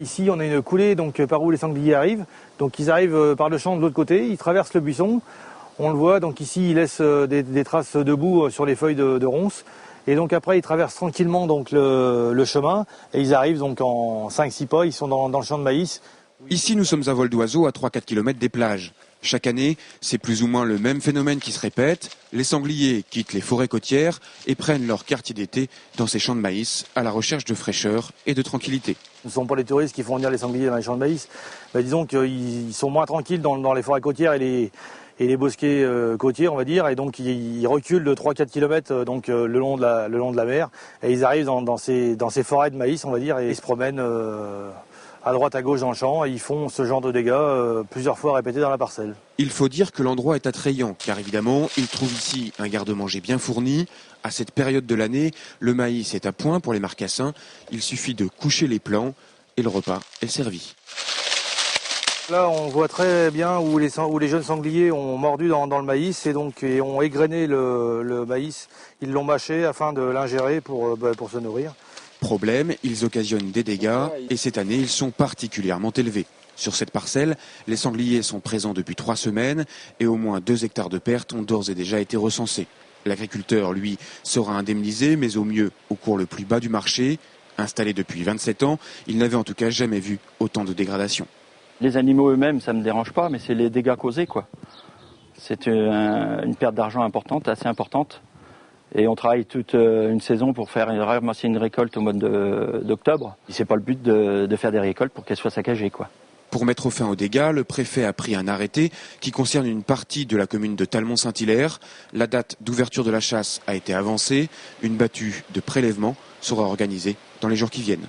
Ici, on a une coulée donc, par où les sangliers arrivent. Donc ils arrivent par le champ de l'autre côté, ils traversent le buisson. On le voit, donc ici, ils laissent des traces de boue sur les feuilles de ronces. Et donc après, ils traversent tranquillement donc, le chemin et ils arrivent donc en 5-6 pas, ils sont dans le champ de maïs. Ici, nous sommes à vol d'oiseau à 3-4 km des plages. Chaque année, c'est plus ou moins le même phénomène qui se répète. Les sangliers quittent les forêts côtières et prennent leur quartier d'été dans ces champs de maïs à la recherche de fraîcheur et de tranquillité. Ce ne sont pas les touristes qui font venir les sangliers dans les champs de maïs. Mais disons qu'ils sont moins tranquilles dans les forêts côtières et les bosquets côtiers, on va dire. Et donc ils reculent de 3-4 km donc, le long de la mer. Et ils arrivent dans ces forêts de maïs, on va dire, et ils se promènent à droite, à gauche dans le champ, et ils font ce genre de dégâts plusieurs fois répétés dans la parcelle. Il faut dire que l'endroit est attrayant, car évidemment, ils trouvent ici un garde-manger bien fourni. À cette période de l'année, le maïs est à point pour les marcassins. Il suffit de coucher les plants et le repas est servi. Là, on voit très bien où les jeunes sangliers ont mordu dans le maïs et ont égrené le maïs. Ils l'ont mâché afin de l'ingérer pour se nourrir. Problème, ils occasionnent des dégâts et cette année, ils sont particulièrement élevés. Sur cette parcelle, les sangliers sont présents depuis 3 semaines et au moins 2 hectares de pertes ont d'ores et déjà été recensés. L'agriculteur, lui, sera indemnisé, mais au mieux au cours le plus bas du marché. Installé depuis 27 ans, il n'avait en tout cas jamais vu autant de dégradation. Les animaux eux-mêmes, ça ne me dérange pas, mais c'est les dégâts causés, quoi. C'est une perte d'argent importante, assez importante. Et on travaille toute une saison pour ramasser une récolte au mois d'octobre. C'est pas le but de faire des récoltes pour qu'elles soient saccagées, quoi. Pour mettre fin aux dégâts, le préfet a pris un arrêté qui concerne une partie de la commune de Talmont-Saint-Hilaire. La date d'ouverture de la chasse a été avancée. Une battue de prélèvement sera organisée dans les jours qui viennent.